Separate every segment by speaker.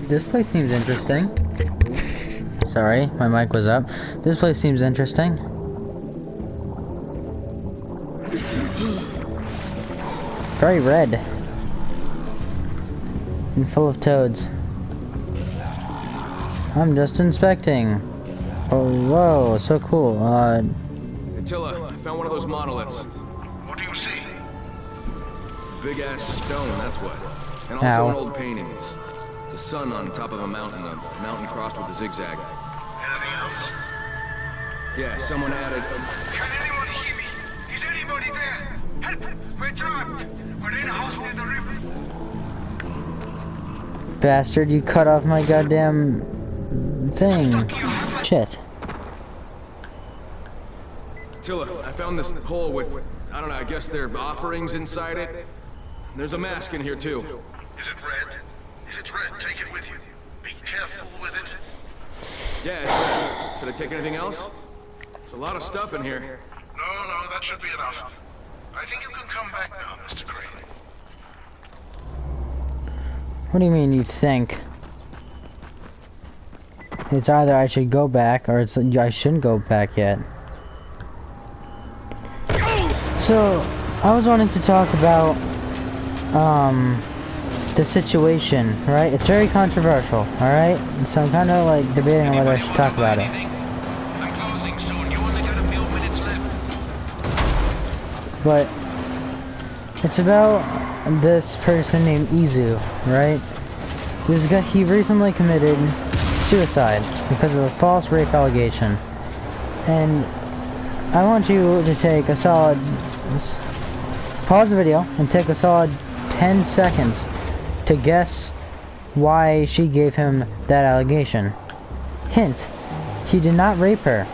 Speaker 1: This place seems interesting. Sorry, my mic was up. This place seems interesting. Very red. And full of toads. I'm just inspecting. Oh, whoa, so cool.
Speaker 2: Attila, I found one of those monoliths.
Speaker 3: What do you see?
Speaker 2: Big ass stone, that's what. And also
Speaker 1: Ow.
Speaker 2: an old painting. It's a sun on top of a mountain crossed with a zigzag.
Speaker 3: Anything else?
Speaker 2: Yeah, someone added.
Speaker 3: Can anyone hear me? Is anybody there? Help! We're trapped! We're in a house near the river.
Speaker 1: Bastard, you cut off my goddamn thing. Shit.
Speaker 2: Attila, I found this hole with, I don't know, I guess they're offerings inside it. There's a mask in here too.
Speaker 3: Is it red? If it's red, take it with you. Be careful with it.
Speaker 2: Yeah, it's red. Should I take anything else? There's a lot of stuff in here.
Speaker 3: No, that should be enough. I think you can come back now, Mr. Crane.
Speaker 1: What do you mean you think? It's either I should go back or it's I shouldn't go back yet. So, I was wanting to talk about the situation, right? It's very controversial, alright? So I'm kind of like debating on whether I should talk about it.
Speaker 3: I'm closing soon. You only got a few minutes left.
Speaker 1: But it's about this person named Izu, right? This guy, he recently committed suicide because of a false rape allegation. And I want you to take a solid, pause the video and take a solid 10 seconds to guess why she gave him that allegation. Hint, he did not rape her.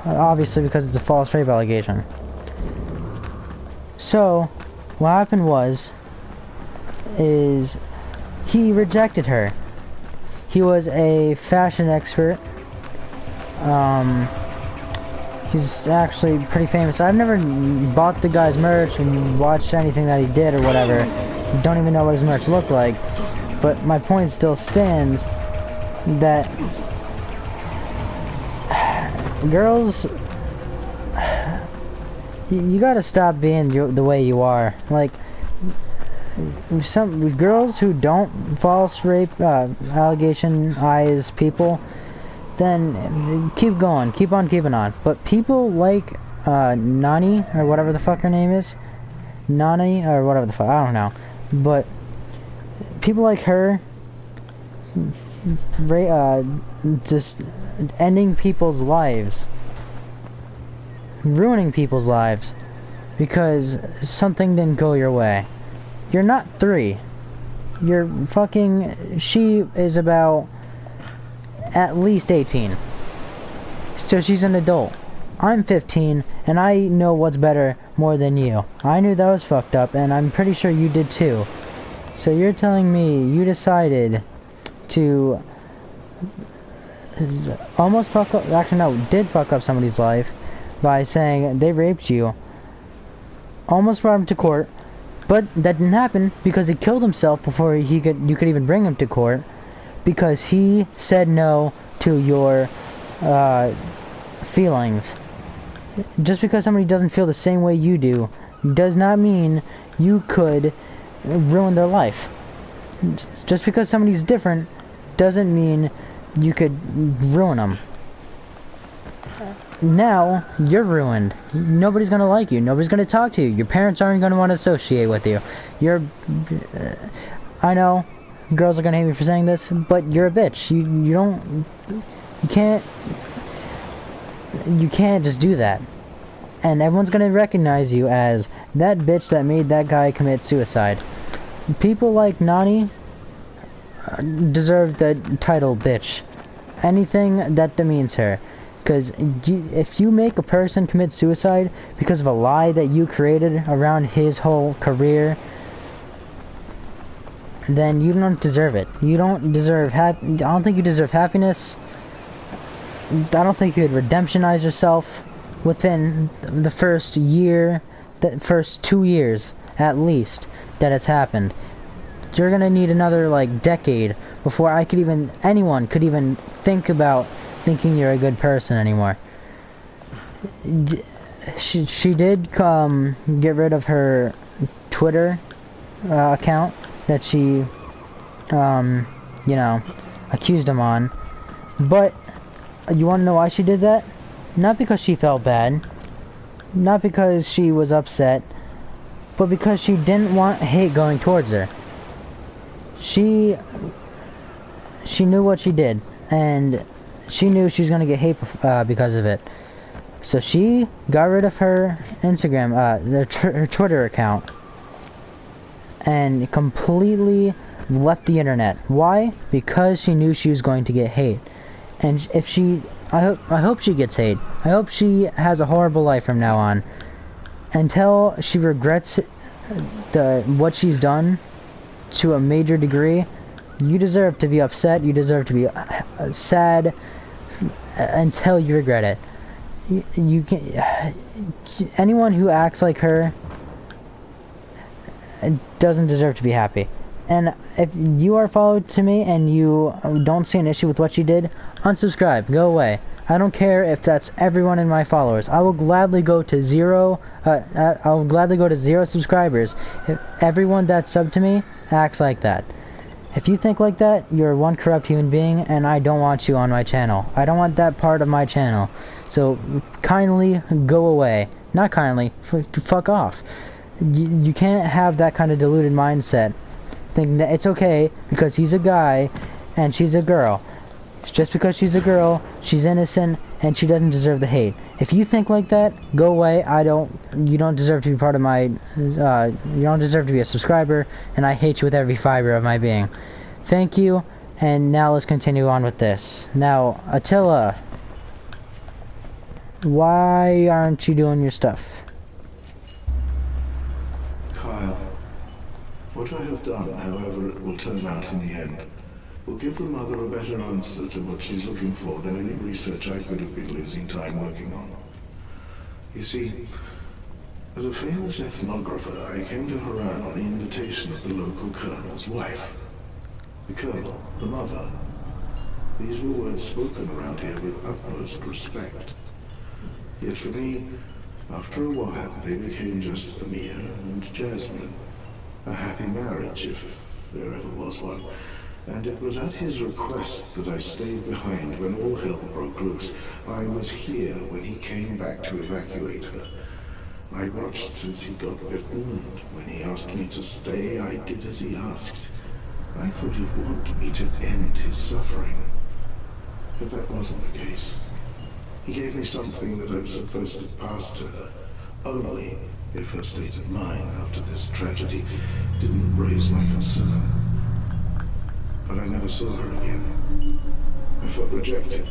Speaker 1: Obviously because it's a false rape allegation. So, what happened is he rejected her. He was a fashion expert. He's actually pretty famous. I've never bought the guy's merch and watched anything that he did or whatever. Don't even know what his merch looked like. But my point still stands that girls, you gotta stop being the way you are. Like, some girls who don't false rape allegation-ize people, then keep going, keep on keeping on. But people like Nani, or whatever the fuck her name is, Nani, or whatever the fuck, I don't know. But people like her, just ending people's lives, ruining people's lives because something didn't go your way. You're not 3. You're fucking... She is about at least 18. So she's an adult. I'm 15, and I know what's better more than you. I knew that was fucked up, and I'm pretty sure you did too. So you're telling me you decided to almost fuck up... Actually, no, did fuck up somebody's life by saying they raped you. Almost brought him to court. But that didn't happen because he killed himself before you could even bring him to court, because he said no to your feelings. Just because somebody doesn't feel the same way you do does not mean you could ruin their life. Just because somebody's different doesn't mean you could ruin them. Now, you're ruined. Nobody's gonna like you. Nobody's gonna talk to you. Your parents aren't gonna want to associate with you. I know, girls are gonna hate me for saying this, but you're a bitch. You can't just do that. And everyone's gonna recognize you as that bitch that made that guy commit suicide. People like Nani deserve the title bitch. Anything that demeans her. Because if you make a person commit suicide because of a lie that you created around his whole career, then you don't deserve it. You don't deserve I don't think you deserve happiness. I don't think you could redemptionize yourself within the first year, the first 2 years at least that it's happened. you're gonna need another, like, decade before anyone could even think about thinking you're a good person anymore. She did get rid of her Twitter account that she, you know, accused him on. But you want to know why she did that? Not because she felt bad, not because she was upset, but because she didn't want hate going towards her. She knew what she did, and she knew she was going to get hate because of it. So she got rid of her Instagram, her Twitter account, and completely left the internet. Why? Because she knew she was going to get hate. And if she, I hope she gets hate. I hope she has a horrible life from now on, until she regrets what she's done to a major degree. You deserve to be upset. You deserve to be sad until you regret it. You can. Anyone who acts like her doesn't deserve to be happy. And if you are followed to me and you don't see an issue with what she did, unsubscribe. Go away. I don't care if that's everyone in my followers. I will gladly go to zero. I'll gladly go to 0 subscribers if everyone that's subbed to me acts like that. If you think like that, you're one corrupt human being, and I don't want you on my channel. I don't want that part of my channel. So kindly go away. Not kindly, fuck off. You can't have that kind of deluded mindset, thinking that it's okay because he's a guy and she's a girl. Just because she's a girl, she's innocent, and she doesn't deserve the hate. If you think like that, go away. You don't deserve to be part of my, you don't deserve to be a subscriber, and I hate you with every fiber of my being. Thank you, and now let's continue on with this. Now, Attila, why aren't you doing your stuff?
Speaker 4: Kyle, what I have done, however it will turn out in the end, will give the mother a better answer to what she's looking for than any research I could have been losing time working on. You see, as a famous ethnographer, I came to Haran on the invitation of the local colonel's wife. The colonel, the mother. These were words spoken around here with utmost respect. Yet for me, after a while, they became just Amir and Jasmine. A happy marriage, if there ever was one. And it was at his request that I stayed behind when all hell broke loose. I was here when he came back to evacuate her. I watched as he got bitten, and when he asked me to stay, I did as he asked. I thought he'd want me to end his suffering. But that wasn't the case. He gave me something that I was supposed to pass to her, only if her state of mind after this tragedy didn't raise my concern. But I never saw her again. I felt rejected.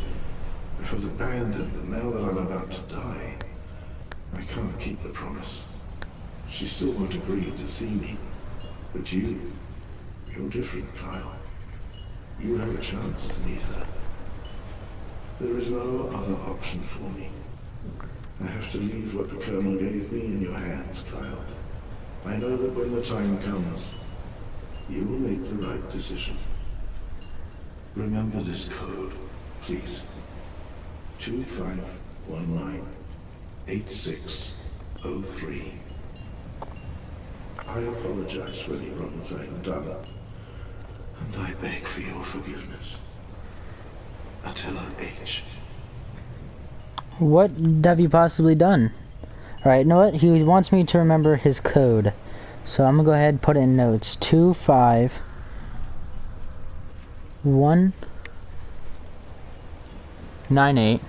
Speaker 4: I felt abandoned, and now that I'm about to die, I can't keep the promise. She still won't agree to see me. But you're different, Kyle. You have a chance to meet her. There is no other option for me. I have to leave what the Colonel gave me in your hands, Kyle. I know that when the time comes, you will make the right decision. Remember this code, please. 2519-8603. I apologize for any wrongs I have done, and I beg for your forgiveness. Attila H.
Speaker 1: What have you possibly done? Alright, you know what? He wants me to remember his code. So I'm gonna go ahead and put it in notes. 2519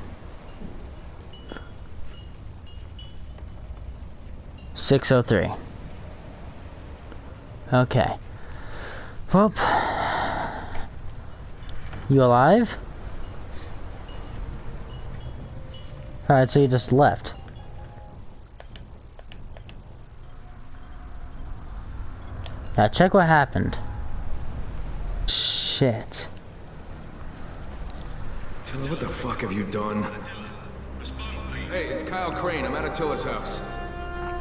Speaker 1: 603. Okay. Well, you alive? Alright, so you just left. Now check what happened. Shit.
Speaker 2: Attila, what the fuck have you done? Hey, it's Kyle Crane. I'm at Attila's house.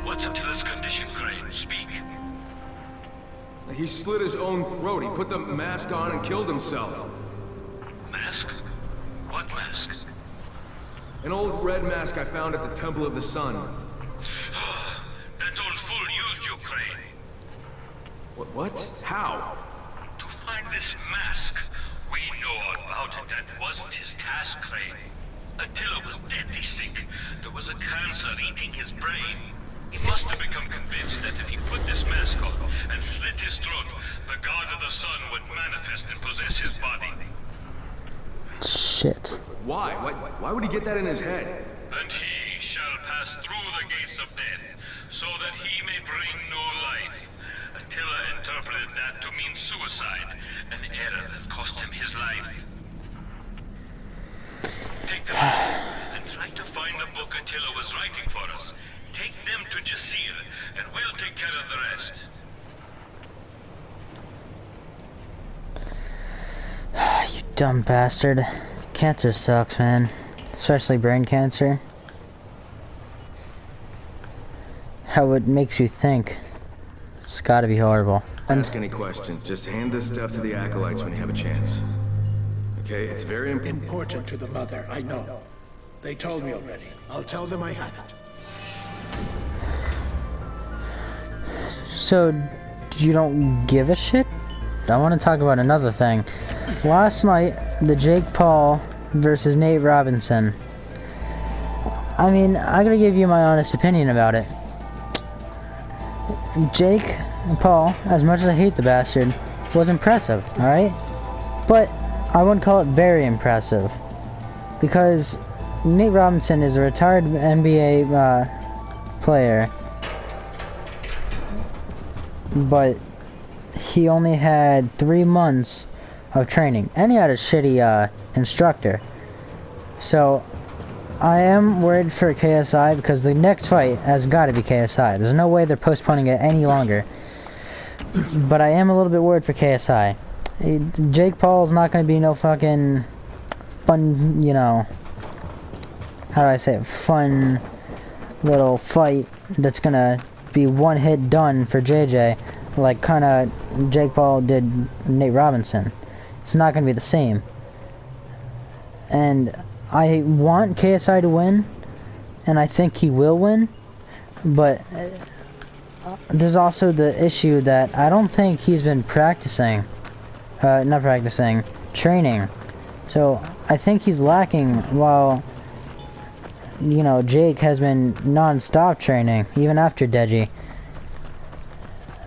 Speaker 3: What's Attila's condition, Crane? Speak.
Speaker 2: He slit his own throat. He put the mask on and killed himself.
Speaker 3: Mask? What mask?
Speaker 2: An old red mask I found at the Temple of the Sun.
Speaker 3: That old fool used you, Crane.
Speaker 2: What? How?
Speaker 3: To find this mask. We know all about it. That wasn't his task, Crane. Attila was deadly sick. There was a cancer eating his brain. He must have become convinced that if he put this mask on and slit his throat, the god of the sun would manifest and possess his body.
Speaker 1: Shit.
Speaker 2: Why? Why would he get that in his head?
Speaker 3: And he shall pass through the gates of death, so that he may bring no life. Attila interpreted that to mean suicide, an error that cost him his life. Take the mask and try to find the book Attila was writing for us. Take them to Jasir, and we'll take care of the rest.
Speaker 1: You dumb bastard. Cancer sucks, man. Especially brain cancer. How it makes you think. It's gotta be horrible.
Speaker 2: Ask any questions. Just hand this stuff to the acolytes when you have a chance. Okay, it's very important.
Speaker 5: Important to the mother, I know. They told me already. I'll tell them I have it.
Speaker 1: So, you don't give a shit? I want to talk about another thing. Last night, the Jake Paul versus Nate Robinson. I mean, I gotta give you my honest opinion about it. Jake Paul, as much as I hate the bastard, was impressive, alright? But I wouldn't call it very impressive. Because Nate Robinson is a retired NBA player. But he only had 3 months of training, and he had a shitty instructor. So I am worried for KSI because the next fight has got to be KSI. There's no way they're postponing it any longer. But I am a little bit worried for KSI. Jake Paul's not going to be no fucking fun, you know, how do I say it, fun little fight that's going to be one hit done for JJ, like kind of Jake Paul did Nate Robinson. It's not going to be the same. And I want KSI to win, and I think he will win, but there's also the issue that I don't think he's been practicing, training. So I think he's lacking, while, you know, Jake has been non-stop training, even after Deji.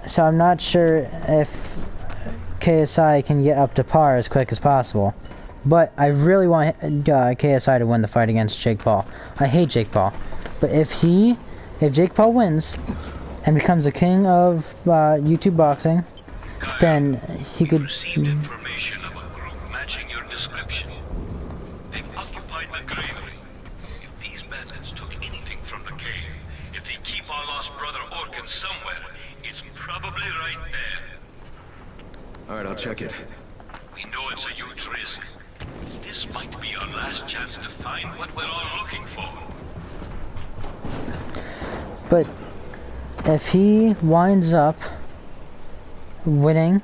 Speaker 1: So I'm not sure if KSI can get up to par as quick as possible. But I really want KSI to win the fight against Jake Paul. I hate Jake Paul. But if Jake Paul wins and becomes the king of YouTube boxing, then he could...
Speaker 3: Received information of a group matching your description. They've occupied the granary. If these bandits took anything from the cave, if they keep our lost brother Orkin somewhere, it's probably right there.
Speaker 2: Alright, I'll check it.
Speaker 3: We know it's a huge risk. This might be our last chance to find what we're all looking for.
Speaker 1: But if he winds up winning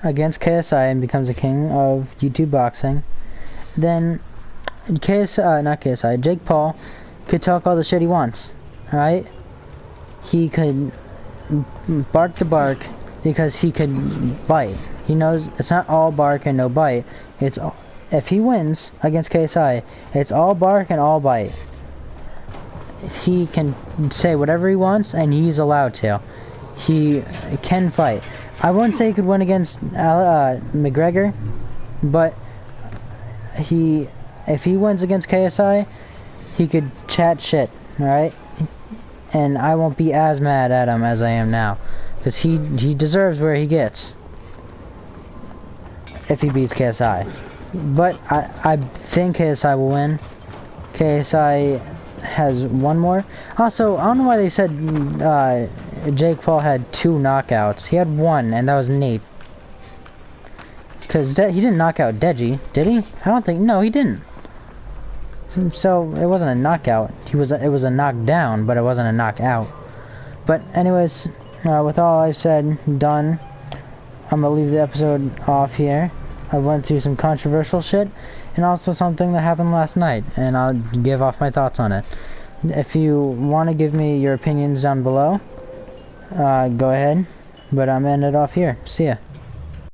Speaker 1: against KSI and becomes the king of YouTube boxing, then Jake Paul could talk all the shit he wants, right? He could bark the bark because he could bite. He knows it's not all bark and no bite. It's all, if he wins against KSI, it's all bark and all bite. He can say whatever he wants, and he's allowed to. He can fight. I wouldn't say he could win against McGregor, but if he wins against KSI, he could chat shit, alright? And I won't be as mad at him as I am now, because he deserves where he gets if he beats KSI. But I think KSI will win. KSI has one more. Also, I don't know why they said Jake Paul had 2 knockouts. He had 1, and that was Nate. Because he didn't knock out Deji, did he? I don't think. No, he didn't. So it wasn't a knockout. It was a knockdown, but it wasn't a knockout. But anyways, with all I've said, done. I'm gonna leave the episode off here. I went through some controversial shit, and also something that happened last night, and I'll give off my thoughts on it. If you want to give me your opinions down below, go ahead. But I'm ending it off here. See ya.